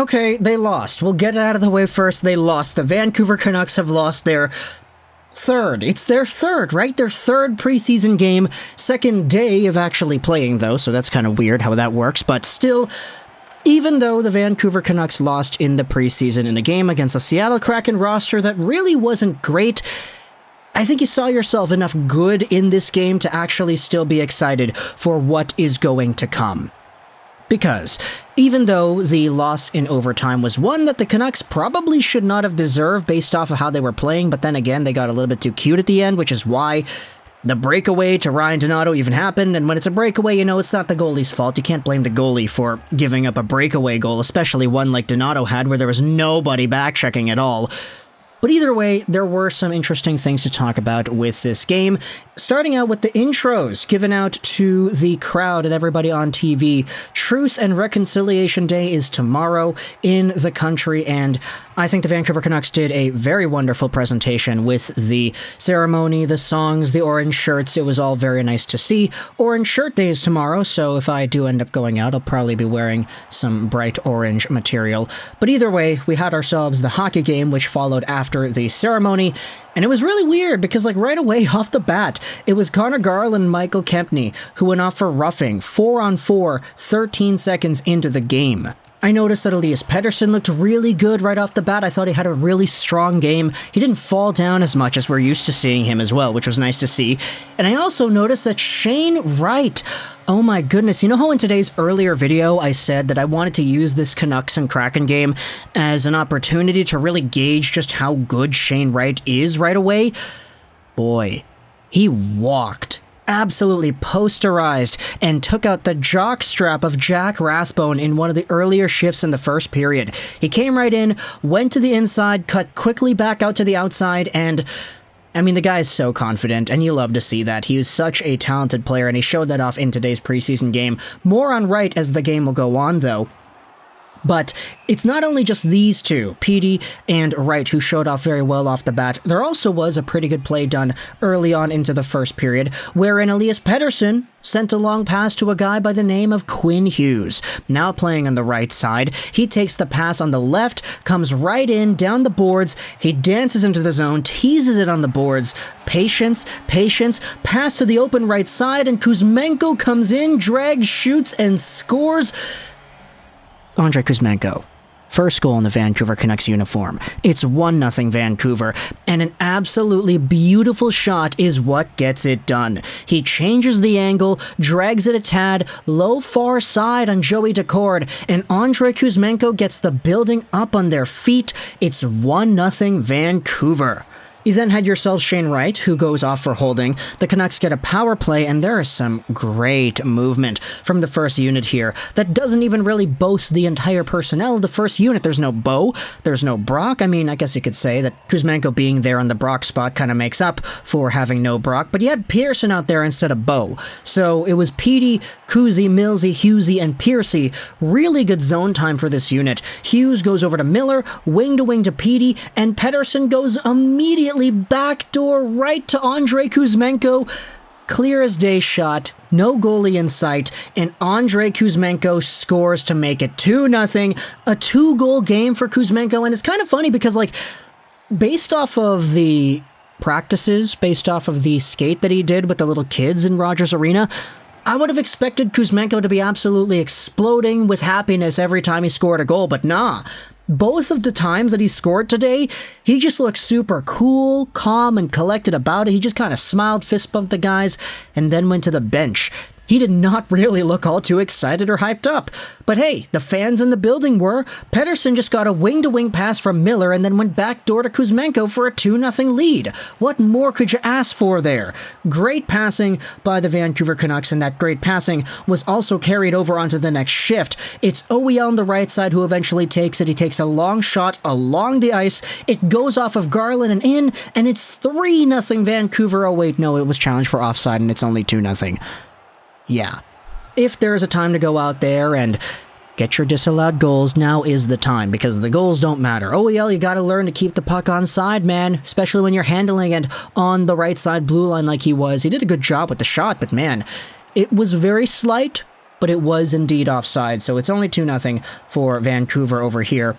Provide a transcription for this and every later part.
Okay, they lost. We'll get it out of the way first. They lost. The Vancouver Canucks have lost their third. It's their third, right? Their third preseason game. Second day of actually playing, though, so that's kind of weird how that works. But still, even though the Vancouver Canucks lost in the preseason in a game against a Seattle Kraken roster that really wasn't great, I think you saw yourself enough good in this game to actually still be excited for what is going to come. Because even though the loss in overtime was one that the Canucks probably should not have deserved based off of how they were playing, but then again, they got a little bit too cute at the end, which is why the breakaway to Ryan Donato even happened. And when it's a breakaway, you know, it's not the goalie's fault. You can't blame the goalie for giving up a breakaway goal, especially one like Donato had where there was nobody back-checking at all. But either way, there were some interesting things to talk about with this game. Starting out with the intros given out to the crowd and everybody on TV. Truth and Reconciliation Day is tomorrow in the country, and I think the Vancouver Canucks did a very wonderful presentation with the ceremony, the songs, the orange shirts. It was all very nice to see. Orange Shirt Day is tomorrow, so if I do end up going out, I'll probably be wearing some bright orange material. But either way, we had ourselves the hockey game, which followed after the ceremony. And it was really weird because, like, right away off the bat, it was Connor Garland and Michael Kempny who went off for roughing 4-on-4, 13 seconds into the game. I noticed that Elias Pettersson looked really good right off the bat. I thought he had a really strong game. He didn't fall down as much as we're used to seeing him as well, which was nice to see. And I also noticed that Shane Wright, oh my goodness, you know how in today's earlier video I said that I wanted to use this Canucks and Kraken game as an opportunity to really gauge just how good Shane Wright is right away? Boy, he walked. Absolutely posterized and took out the jockstrap of Jack Rathbone in one of the earlier shifts in the first period. He came right in, went to the inside, cut quickly back out to the outside, and I mean, the guy is so confident, and you love to see that. He is such a talented player, and he showed that off in today's preseason game. More on Wright as the game will go on, though. But it's not only just these two, Petey and Wright, who showed off very well off the bat. There also was a pretty good play done early on into the first period, wherein Elias Pettersson sent a long pass to a guy by the name of Quinn Hughes. Now playing on the right side, he takes the pass on the left, comes right in, down the boards, he dances into the zone, teases it on the boards. Patience, pass to the open right side, and Kuzmenko comes in, drags, shoots, and scores. Andrei Kuzmenko. First goal in the Vancouver Canucks uniform. It's 1-0 Vancouver, and an absolutely beautiful shot is what gets it done. He changes the angle, drags it a tad, low far side on Joey Decord, and Andrei Kuzmenko gets the building up on their feet. It's 1-0 Vancouver. You then had yourself Shane Wright, who goes off for holding. The Canucks get a power play, and there is some great movement from the first unit here that doesn't even really boast the entire personnel of the first unit. There's no Bo, there's no Brock. I mean, I guess you could say that Kuzmenko being there on the Brock spot kind of makes up for having no Brock, but you had Pearson out there instead of Bo. So it was Petey, Kuzi, Millsy, Hughesy, and Piercy. Really good zone time for this unit. Hughes goes over to Miller, wing to Petey, and Pettersson goes immediately backdoor right to Andrei Kuzmenko. Clear as day shot, no goalie in sight, and Andrei Kuzmenko scores to make it 2-0. A 2-goal game for Kuzmenko, and it's kind of funny because, like, based off of the practices, based off of the skate that he did with the little kids in Rogers Arena, I would have expected Kuzmenko to be absolutely exploding with happiness every time he scored a goal, but nah. Both of the times that he scored today, he just looked super cool, calm, and collected about it. He just kind of smiled, fist bumped the guys, and then went to the bench. He did not really look all too excited or hyped up. But hey, the fans in the building were. Pettersson just got a wing-to-wing pass from Miller and then went backdoor to Kuzmenko for a 2-0 lead. What more could you ask for there? Great passing by the Vancouver Canucks, and that great passing was also carried over onto the next shift. It's OEL on the right side who eventually takes it. He takes a long shot along the ice. It goes off of Garland and in, and it's 3-0 Vancouver. Oh wait, no, it was challenged for offside and it's only 2-0. Yeah, if there's a time to go out there and get your disallowed goals, now is the time, because the goals don't matter. OEL, you gotta learn to keep the puck on side, man, especially when you're handling it on the right side blue line like he was. He did a good job with the shot, but man, it was very slight, but it was indeed offside, so it's only 2-0 for Vancouver over here.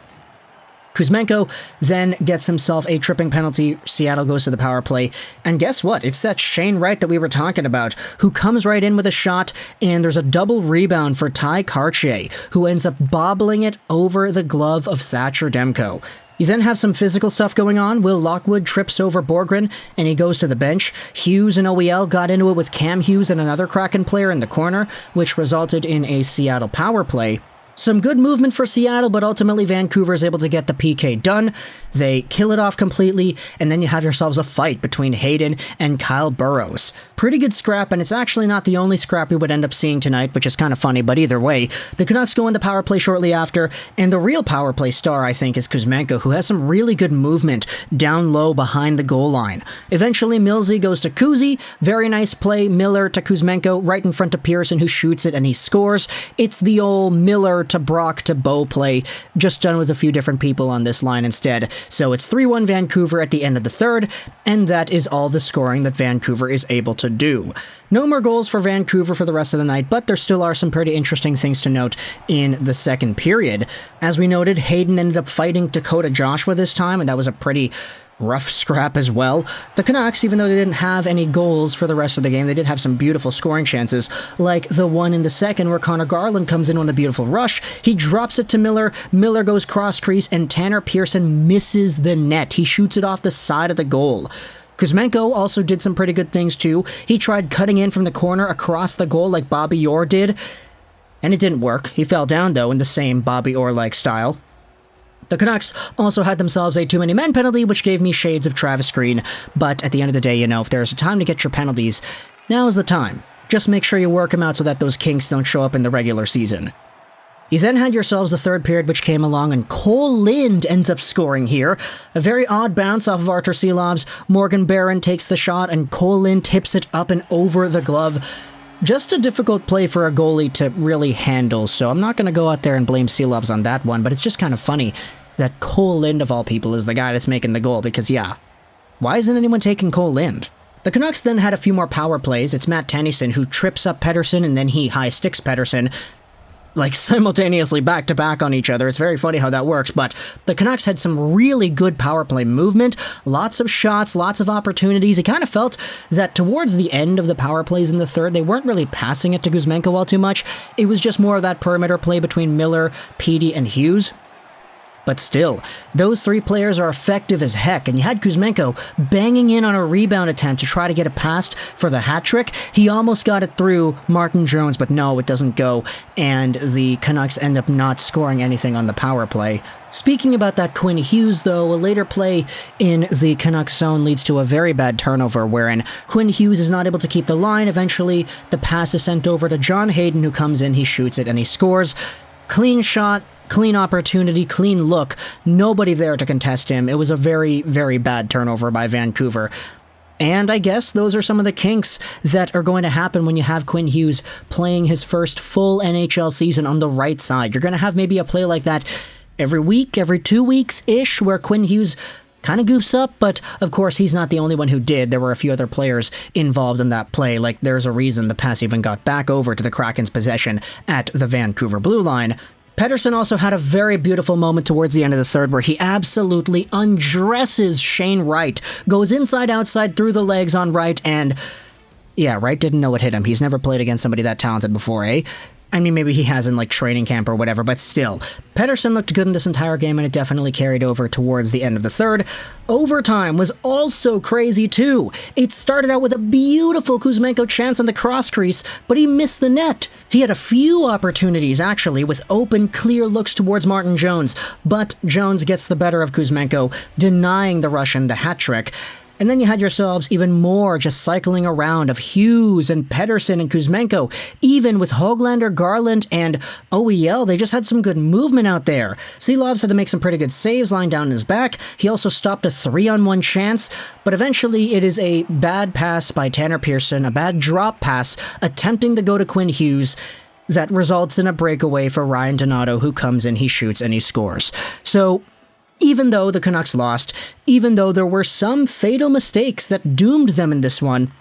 Kuzmenko then gets himself a tripping penalty. Seattle goes to the power play. And guess what? It's that Shane Wright that we were talking about, who comes right in with a shot, and there's a double rebound for Ty Kartye, who ends up bobbling it over the glove of Thatcher Demko. You then have some physical stuff going on. Will Lockwood trips over Borgren, and he goes to the bench. Hughes and OEL got into it with Cam Hughes and another Kraken player in the corner, which resulted in a Seattle power play. Some good movement for Seattle, but ultimately Vancouver is able to get the PK done. They kill it off completely, and then you have yourselves a fight between Hayden and Kyle Burrows. Pretty good scrap, and it's actually not the only scrap we would end up seeing tonight, which is kind of funny, but either way, the Canucks go into power play shortly after, and the real power play star, I think, is Kuzmenko, who has some really good movement down low behind the goal line. Eventually, Millsy goes to Kuzi. Very nice play, Miller to Kuzmenko, right in front of Pearson, who shoots it, and he scores. It's the old Miller to Brock to Bow play, just done with a few different people on this line instead. So it's 3-1 Vancouver at the end of the third, and that is all the scoring that Vancouver is able to do. No more goals for Vancouver for the rest of the night, but there still are some pretty interesting things to note in the second period. As we noted, Hayden ended up fighting Dakota Joshua this time, and that was a pretty rough scrap as well. The Canucks, even though they didn't have any goals for the rest of the game, they did have some beautiful scoring chances, like the one in the second where Connor Garland comes in on a beautiful rush. He drops it to Miller. Miller goes cross crease, and Tanner Pearson misses the net. He shoots it off the side of the goal. Kuzmenko also did some pretty good things too. He tried cutting in from the corner across the goal like Bobby Orr did, and it didn't work. He fell down though in the same Bobby Orr-like style. The Canucks also had themselves a too-many-men penalty, which gave me shades of Travis Green, but at the end of the day, if there's a time to get your penalties, now is the time. Just make sure you work them out so that those kinks don't show up in the regular season. You then had yourselves the third period, which came along, and Cole Lind ends up scoring here. A very odd bounce off of Artur Silovs. Morgan Barron takes the shot, and Cole Lind tips it up and over the glove. Just a difficult play for a goalie to really handle, so I'm not going to go out there and blame Silovs on that one, but it's just kind of funny that Cole Lind, of all people, is the guy that's making the goal, because why isn't anyone taking Cole Lind? The Canucks then had a few more power plays. It's Matt Tennyson who trips up Pettersson, and then he high sticks Pettersson, like simultaneously back-to-back on each other. It's very funny how that works, but the Canucks had some really good power play movement, lots of shots, lots of opportunities. It kind of felt that towards the end of the power plays in the third, they weren't really passing it to Kuzmenko all too much. It was just more of that perimeter play between Miller, Petey, and Hughes. But still, those three players are effective as heck, and you had Kuzmenko banging in on a rebound attempt to try to get it past for the hat trick. He almost got it through Martin Jones, but no, it doesn't go, and the Canucks end up not scoring anything on the power play. Speaking about that Quinn Hughes, though, a later play in the Canucks zone leads to a very bad turnover, wherein Quinn Hughes is not able to keep the line. Eventually, the pass is sent over to John Hayden, who comes in, he shoots it, and he scores. Clean shot. Clean opportunity, clean look. Nobody there to contest him. It was a very, very bad turnover by Vancouver. And I guess those are some of the kinks that are going to happen when you have Quinn Hughes playing his first full NHL season on the right side. You're going to have maybe a play like that every week, every 2 weeks-ish, where Quinn Hughes kind of goofs up, but of course he's not the only one who did. There were a few other players involved in that play, like there's a reason the pass even got back over to the Kraken's possession at the Vancouver blue line. Pettersson also had a very beautiful moment towards the end of the third where he absolutely undresses Shane Wright, goes inside-outside through the legs on Wright, and Wright didn't know what hit him. He's never played against somebody that talented before, eh? I mean, maybe he has in, training camp or whatever, but still. Pettersson looked good in this entire game, and it definitely carried over towards the end of the third. Overtime was also crazy, too. It started out with a beautiful Kuzmenko chance on the cross crease, but he missed the net. He had a few opportunities, actually, with open, clear looks towards Martin Jones, but Jones gets the better of Kuzmenko, denying the Russian the hat trick. And then you had yourselves even more just cycling around of Hughes and Pettersson and Kuzmenko. Even with Höglander, Garland, and OEL, they just had some good movement out there. Silovs had to make some pretty good saves lying down in his back. He also stopped a 3-on-1 chance, but eventually it is a bad pass by Tanner Pearson, a bad drop pass, attempting to go to Quinn Hughes, that results in a breakaway for Ryan Donato, who comes in, he shoots, and he scores. So even though the Canucks lost, even though there were some fatal mistakes that doomed them in this one,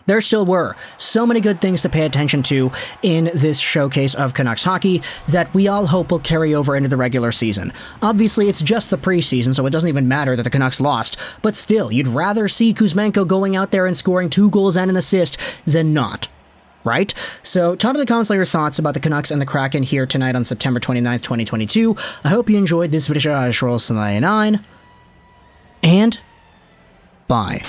there still were so many good things to pay attention to in this showcase of Canucks hockey that we all hope will carry over into the regular season. Obviously, it's just the preseason, so it doesn't even matter that the Canucks lost, but still, you'd rather see Kuzmenko going out there and scoring 2 goals and an assist than not. Right? So, talk in the comments all your thoughts about the Canucks and the Kraken here tonight on September 29th, 2022. I hope you enjoyed this video. I roll 9, and bye.